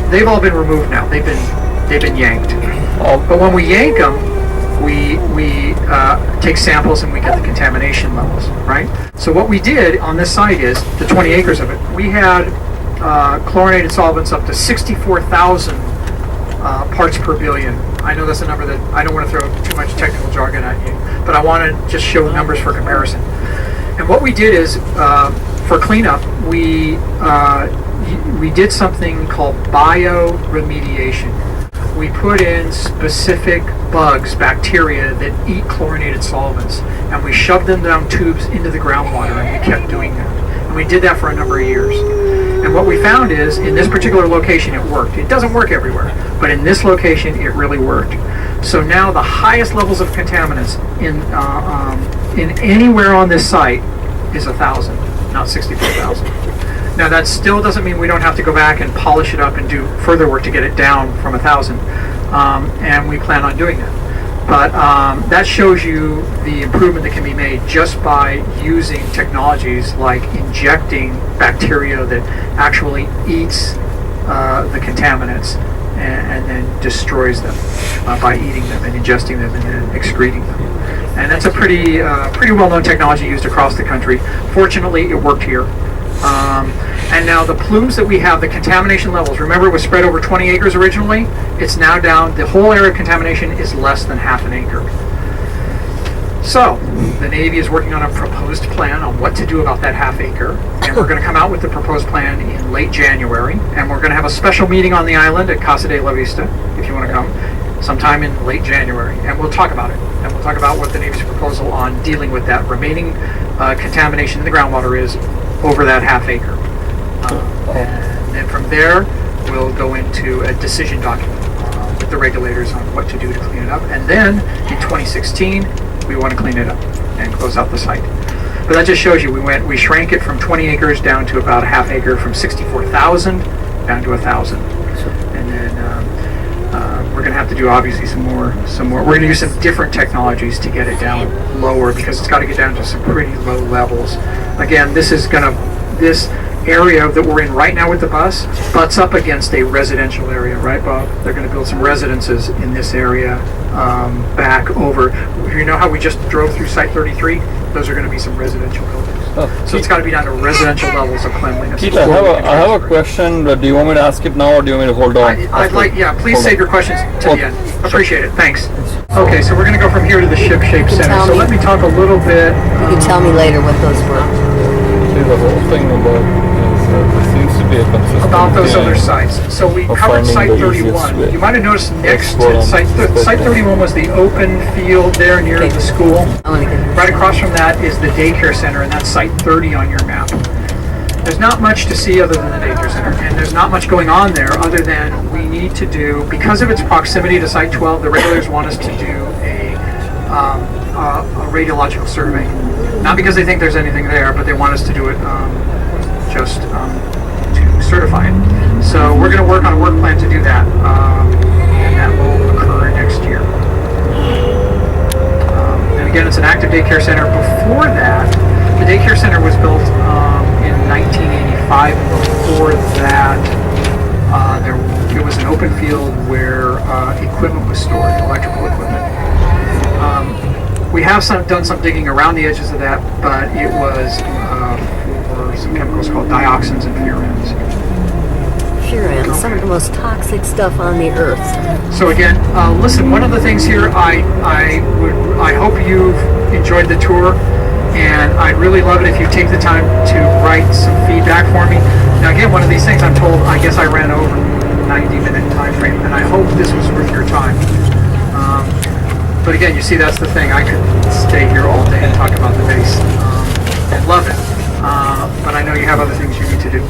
they've all been removed now. They've been yanked. But when we yank them, we take samples and we get the contamination levels, right? So what we did on this site is, the 20 acres of it, we had chlorinated solvents up to 64,000 parts per billion. I know that's a number that I don't want to throw too much technical jargon at you, but I want to just show numbers for comparison. And what we did is, for cleanup, we did something called bioremediation. We put in specific bugs, bacteria that eat chlorinated solvents, and we shoved them down tubes into the groundwater, and we kept doing that. And we did that for a number of years. And what we found is, in this particular location, it worked. It doesn't work everywhere, but in this location, it really worked. So now the highest levels of contaminants in anywhere on this site is 1,000, not 64,000. Now that still doesn't mean we don't have to go back and polish it up and do further work to get it down from 1,000, and we plan on doing that. But that shows you the improvement that can be made just by using technologies like injecting bacteria that actually eats the contaminants and then destroys them by eating them and ingesting them and then excreting them. And that's a pretty well-known technology used across the country. Fortunately, it worked here. And now the plumes that we have, the contamination levels, remember it was spread over 20 acres originally? It's now down, the whole area of contamination is less than half an acre. So, the Navy is working on a proposed plan on what to do about that half acre, and we're going to come out with the proposed plan in late January, and we're going to have a special meeting on the island at Casa de la Vista, if you want to come, sometime in late January, and we'll talk about it. And we'll talk about what the Navy's proposal on dealing with that remaining contamination in the groundwater is over that half acre. And then from there, we'll go into a decision document with the regulators on what to do to clean it up. And then in 2016, we want to clean it up and close out the site. But that just shows you we shrank it from 20 acres down to about a half acre, from 64,000 down to 1,000. And then we're going to have to do obviously some more. We're going to use some different technologies to get it down lower, because it's got to get down to some pretty low levels. Again, this area that we're in right now with the bus butts up against a residential area, right, Bob? They're going to build some residences in this area back over. You know how we just drove through Site 33? Those are going to be some residential buildings. So it's got to be down to residential levels of cleanliness. Keith, I have a question. Do you want me to ask it now, or do you want me to hold on? I'd like, please save your questions to the end. Appreciate it. Thanks. Okay, so we're going to go from here to the ship-shaped center. So let me talk a little bit. You can tell me later what those were. See, the whole thing about there seems to be a consistent about those other sites. So we covered Site 31. You might have noticed next to Site 31 was the open field there near the school. Right across from that is the Daycare Center, and that's Site 30 on your map. There's not much to see other than the Daycare Center, and there's not much going on there other than we need to do, because of its proximity to Site 12, the regulators want us to do a radiological survey. Not because they think there's anything there, but they want us to do it just to certify it. So we're going to work on a work plan to do that, and that will occur next year. And again, it's an active daycare center. Before that, the daycare center was built in 1985. Before that, it was an open field where equipment was stored, electrical equipment. We have done some digging around the edges of that, but it was for some chemicals called Dioxins and Furans. Furans, some of the most toxic stuff on the earth. So again, listen, one of the things here, I hope you've enjoyed the tour, and I'd really love it if you take the time to write some feedback for me. Now again, one of these things I'm told, I guess I ran over 90-minute time frame, and I hope this was worth your time. But again, you see, that's the thing. I could stay here all day and talk about the base and love it. But I know you have other things you need to do.